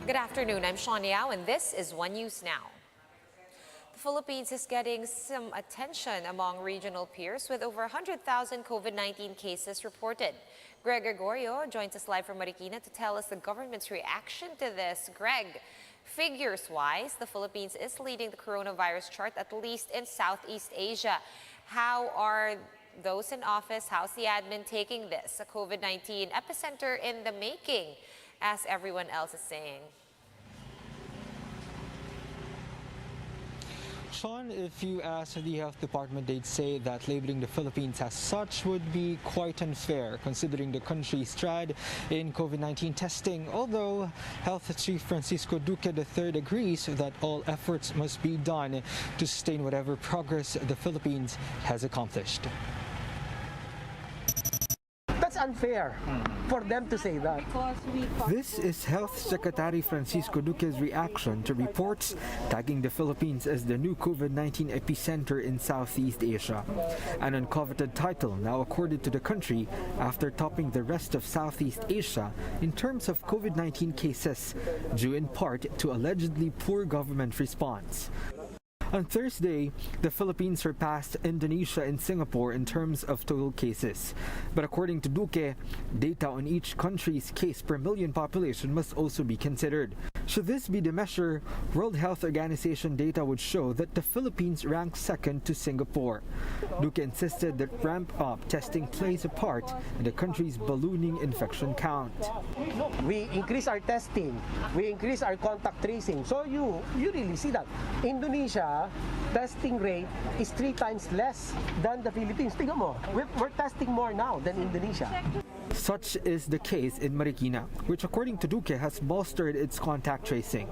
Good afternoon, I'm Sean Yao and this is One News Now. The Philippines is getting some attention among regional peers with over 100,000 COVID-19 cases reported. Greg Gregorio joins us live from Marikina to tell us the government's reaction to this. Greg, figures-wise, the Philippines is leading the coronavirus chart, at least in Southeast Asia. How are those in office, how's the admin taking this? A COVID-19 epicenter in the making, as everyone else is saying. Sean, if you ask the health department, they'd say that labeling the Philippines as such would be quite unfair, considering the country's stride in COVID-19 testing. Although Health Chief Francisco Duque III agrees that all efforts must be done to sustain whatever progress the Philippines has accomplished. That's unfair for them to say that. This is Health Secretary Francisco Duque's reaction to reports tagging the Philippines as the new COVID-19 epicenter in Southeast Asia. An uncoveted title now accorded to the country after topping the rest of Southeast Asia in terms of COVID-19 cases, due in part to allegedly poor government response. On Thursday, the Philippines surpassed Indonesia and Singapore in terms of total cases. But according to Duque, data on each country's case per million population must also be considered. Should this be the measure, World Health Organization data would show that the Philippines ranks second to Singapore. Duque insisted that ramp-up testing plays a part in the country's ballooning infection count. We increase our testing, we increase our contact tracing. So you really see that. Indonesia testing rate is 3 times less than the Philippines. Tingnan mo, we're testing more now than Indonesia. Such is the case in Marikina, which according to Duque has bolstered its contact tracing.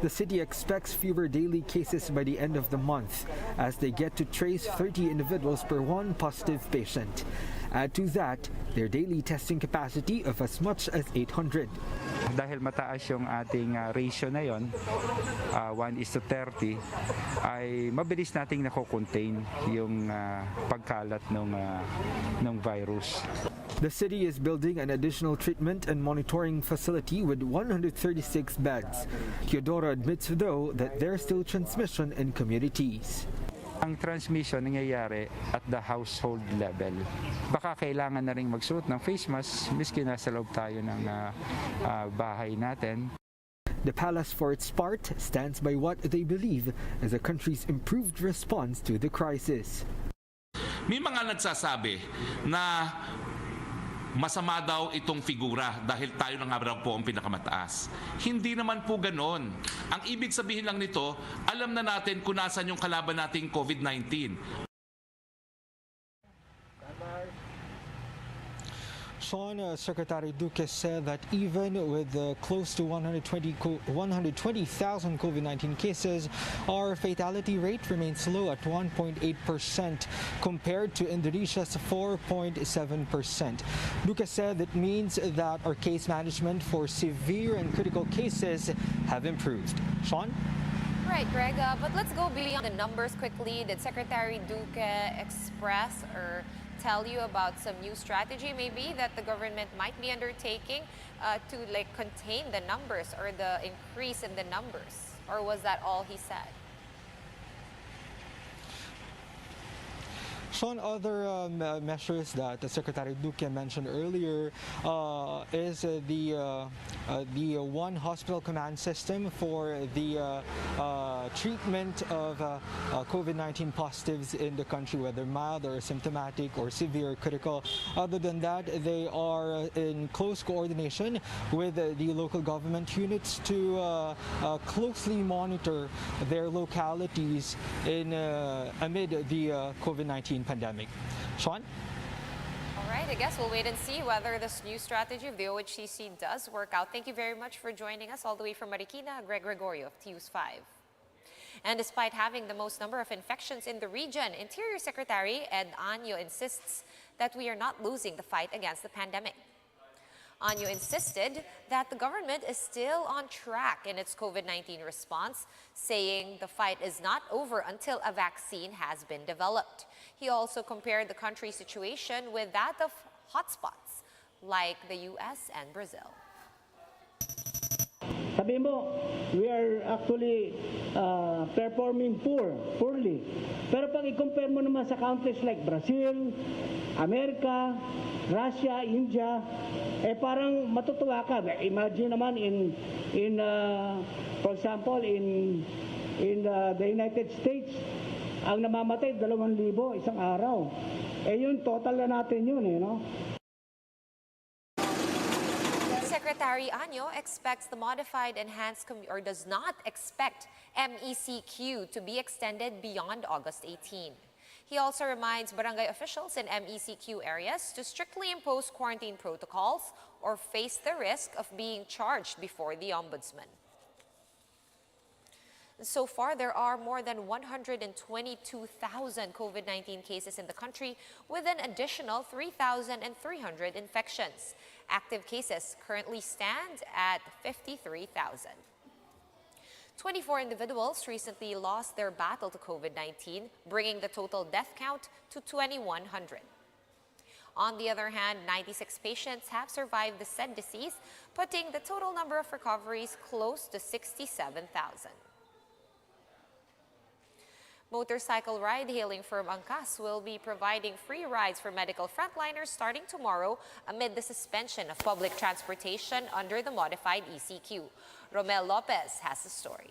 The city expects fewer daily cases by the end of the month as they get to trace 30 individuals per one positive patient. Add to that their daily testing capacity of as much as 800. Dahil mataas yung ating ratio na yon, 1:30, ay mabilis nating nako-contain yung pagkalat ng virus. The city is building an additional treatment and monitoring facility with 136 beds. Teodoro admits, though, that there's still transmission in communities. Ang transmission nangyayari at the household level. Baka kailangan na rin magsuot ng face mask miski nasa loob tayo ng bahay natin. The palace, for its part, stands by what they believe is the country's improved response to the crisis. May mga nagsasabi na masama daw itong figura dahil tayo na nga raw po ang pinakamataas. Hindi naman po ganon. Ang ibig sabihin lang nito, alam na natin kung nasan yung kalaban nating COVID-19. Sean, Secretary Duque said that even with close to 120,000 COVID-19 cases, our fatality rate remains low at 1.8% compared to Indonesia's 4.7%. Duque said that means that our case management for severe and critical cases have improved. Sean? Right, Greg, but let's go beyond the numbers quickly. Did Secretary Duque express or tell you about some new strategy maybe that the government might be undertaking to contain the numbers or the increase in the numbers? Or was that all he said? Sean, other measures that Secretary Duque mentioned earlier is the one hospital command system for the treatment of COVID-19 positives in the country, whether mild or symptomatic or severe critical. Other than that, they are in close coordination with the local government units to closely monitor their localities in amid the COVID-19 pandemic. Sean? All right, I guess we'll wait and see whether this new strategy of the OHCC does work out. Thank you very much for joining us all the way from Marikina, Greg Gregorio of TUS 5. And despite having the most number of infections in the region, Interior Secretary Ed Año insists that we are not losing the fight against the pandemic. Año insisted that the government is still on track in its COVID-19 response, saying the fight is not over until a vaccine has been developed. He also compared the country's situation with that of hotspots like the US and Brazil. Sabi mo, we are actually performing poorly. Pero pag i-compare mo naman sa countries like Brazil, Amerika, Russia, India, parang matutuwa ka. Imagine naman for example, in the United States, ang namamatay 2,000 isang araw. Yun, total na natin yun, no? Secretary Anyo expects the modified or does not expect MECQ to be extended beyond August 18. He also reminds barangay officials in MECQ areas to strictly impose quarantine protocols or face the risk of being charged before the ombudsman. So far, there are more than 122,000 COVID-19 cases in the country with an additional 3,300 infections. Active cases currently stand at 53,000. 24 individuals recently lost their battle to COVID-19, bringing the total death count to 2,100. On the other hand, 96 patients have survived the said disease, putting the total number of recoveries close to 67,000. Motorcycle ride-hailing firm Angkas will be providing free rides for medical frontliners starting tomorrow amid the suspension of public transportation under the modified ECQ. Romel Lopez has the story.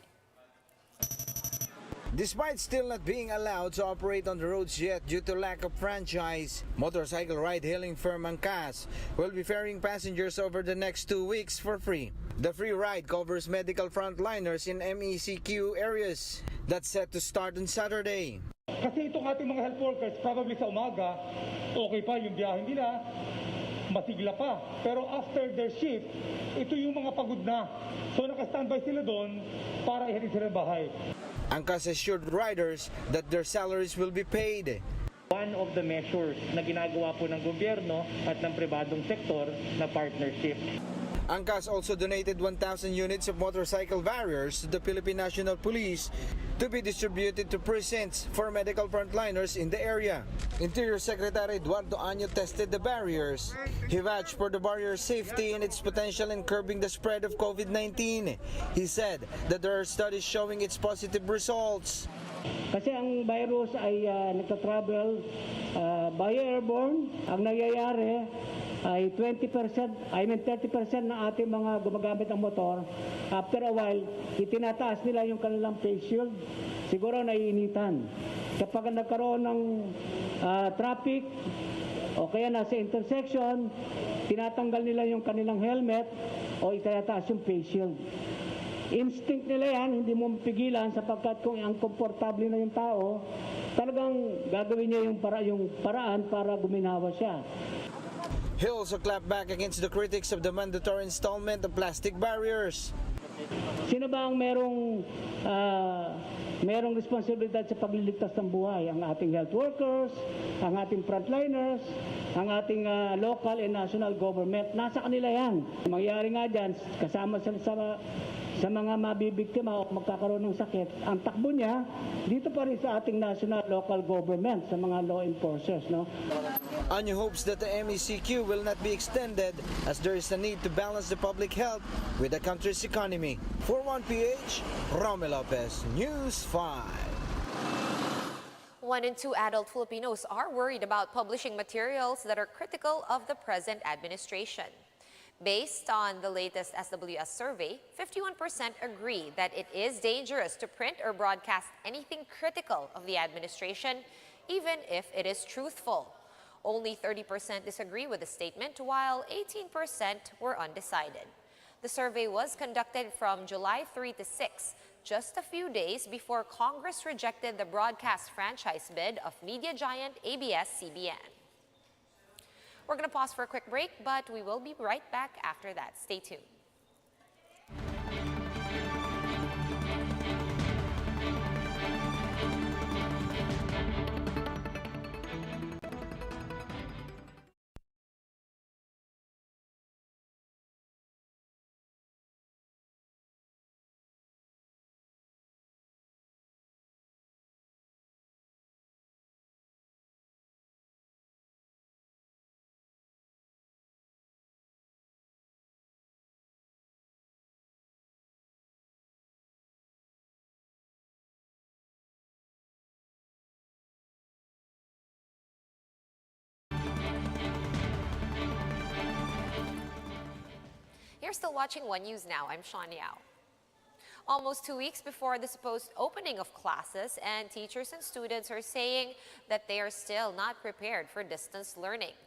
Despite still not being allowed to operate on the roads yet due to lack of franchise, motorcycle ride-hailing firm Angkas will be ferrying passengers over the next 2 weeks for free. The free ride covers medical frontliners in MECQ areas. That's set to start on Saturday. Kasi itong ating mga health workers, probably sa umaga, okay pa yung biyahe nila, masigla pa. Pero after their shift, ito yung mga pagod na. So naka-standby sila doon para ihatid sila bahay. Angkas assured riders that their salaries will be paid. One of the measures na ginagawa po ng gobyerno at ng pribadong sektor na partnership. Angkas also donated 1,000 units of motorcycle barriers to the Philippine National Police to be distributed to precincts for medical frontliners in the area. Interior Secretary Eduardo Anyo tested the barriers. He vouched for the barrier's safety and its potential in curbing the spread of COVID-19. He said that there are studies showing its positive results. Kasi ang virus ay nagtatravel by airborne. Ang nangyayari ay 30% na ating mga gumagamit ng motor. After a while, itinataas nila yung kanilang face shield. Siguro naiinitan. Kapag nagkaroon ng traffic o kaya nasa intersection, tinatanggal nila yung kanilang helmet o itinataas yung face shield. Instinct nila yan, hindi mo mapigilan sapagkat kung ang komportable na yung tao, talagang gagawin niya yung paraan para guminawa siya. He also clapped back against the critics of the mandatory installment of plastic barriers. Sino ba ang merong responsibilidad sa pagliligtas ng buhay? Ang ating health workers, ang ating frontliners, ang ating local and national government. Nasa kanila yan. Mangyari nga dyan, kasama sa mga mabibiktima o magkakaroon ng sakit, ang takbo niya dito pa rin sa ating national local government, sa mga law enforcers. No? Anyo hopes that the MECQ will not be extended as there is a need to balance the public health with the country's economy. For 1PH, Romel Lopez, News 5. 1 in 2 adult Filipinos are worried about publishing materials that are critical of the present administration. Based on the latest SWS survey, 51% agree that it is dangerous to print or broadcast anything critical of the administration, even if it is truthful. Only 30% disagree with the statement, while 18% were undecided. The survey was conducted from July 3 to 6, just a few days before Congress rejected the broadcast franchise bid of media giant ABS-CBN. We're going to pause for a quick break, but we will be right back after that. Stay tuned. You're still watching One News Now. I'm Sean Yao. Almost 2 weeks before the supposed opening of classes, and teachers and students are saying that they are still not prepared for distance learning.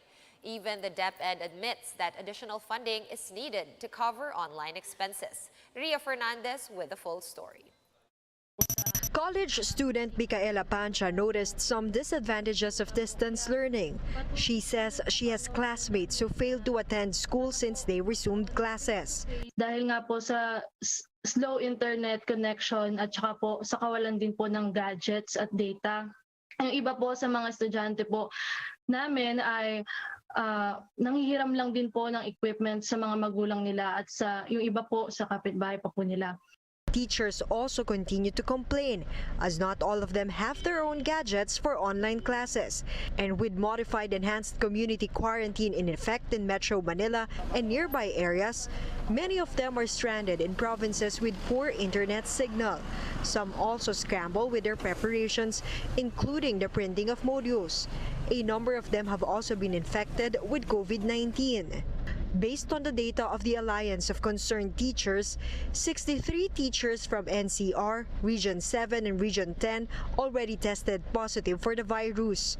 Even the DepEd admits that additional funding is needed to cover online expenses. Ria Fernandez with the full story. College student Micaela Pancha noticed some disadvantages of distance learning. She says she has classmates who failed to attend school since they resumed classes. Dahil nga po sa slow internet connection at saka po sa kawalan din po ng gadgets at data. Yung iba po sa mga estudyante po namin ay nanghihiram lang din po ng equipment sa mga magulang nila at sa yung iba po sa kapitbahay pa po nila. Teachers also continue to complain as not all of them have their own gadgets for online classes. And with modified enhanced community quarantine in effect in Metro Manila and nearby areas, many of them are stranded in provinces with poor internet signal. Some also scramble with their preparations, including the printing of modules. A number of them have also been infected with COVID-19. Based on the data of the Alliance of Concerned Teachers, 63 teachers from NCR, Region 7 and Region 10 already tested positive for the virus.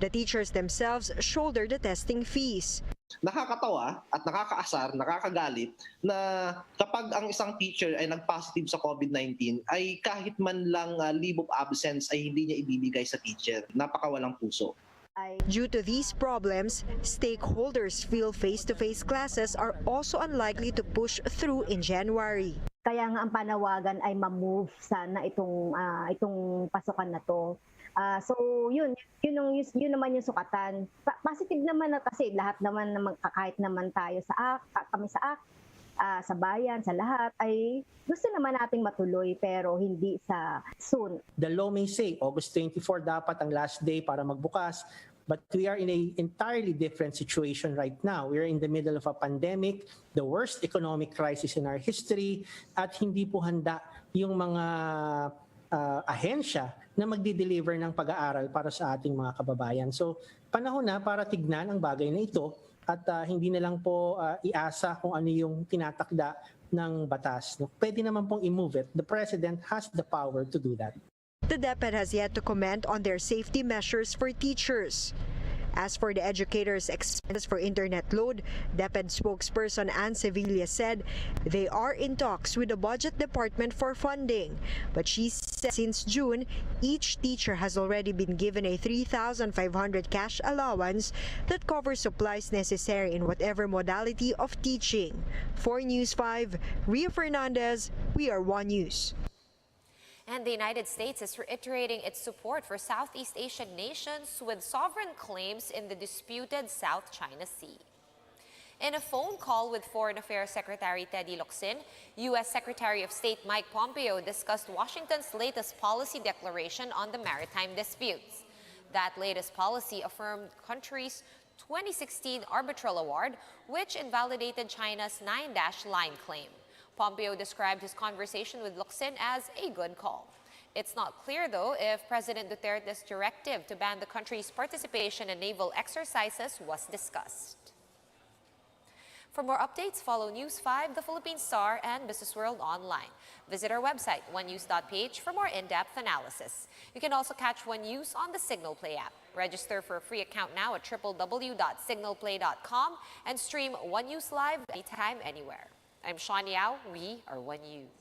The teachers themselves shoulder the testing fees. Nakakatawa at nakakaasar, nakakagalit na kapag ang isang teacher ay nag-positive sa COVID-19 ay kahit man lang leave of absence ay hindi niya ibibigay sa teacher. Napakawalang puso. Due to these problems, stakeholders feel face-to-face classes are also unlikely to push through in January. Kaya nga ang panawagan ay ma-move sana itong pasukan na to. So yun naman yung sukatan. Positive naman na kasi lahat naman kahit naman tayo kami sa bayan, sa lahat ay gusto naman nating matuloy pero hindi sa soon. The law may say August 24 dapat ang last day para magbukas, but we are in an entirely different situation right now. We are in the middle of a pandemic, the worst economic crisis in our history, at hindi po handa yung mga ahensya na magdi-deliver ng pag-aaral para sa ating mga kababayan. So panahon na para tignan ang bagay na ito at hindi na lang po iasa kung ano yung tinatakda ng batas. Pwede naman pong i-move it. The President has the power to do that. The DepEd has yet to comment on their safety measures for teachers. As for the educators' expenses for internet load, DepEd spokesperson Ann Sevilla said they are in talks with the budget department for funding. But she said since June, each teacher has already been given a 3,500 cash allowance that covers supplies necessary in whatever modality of teaching. For News 5, Ria Fernandez, we are One News. And the United States is reiterating its support for Southeast Asian nations with sovereign claims in the disputed South China Sea. In a phone call with Foreign Affairs Secretary Teddy Locsin, U.S. Secretary of State Mike Pompeo discussed Washington's latest policy declaration on the maritime disputes. That latest policy affirmed country's 2016 arbitral award, which invalidated China's 9-line claim. Pompeo described his conversation with Locsin as a good call. It's not clear, though, if President Duterte's directive to ban the country's participation in naval exercises was discussed. For more updates, follow News 5, The Philippine Star, and Business World online. Visit our website, onenews.ph, for more in-depth analysis. You can also catch One News on the Signal Play app. Register for a free account now at www.signalplay.com and stream One News live anytime, anywhere. I'm Sean Yao. We are One News.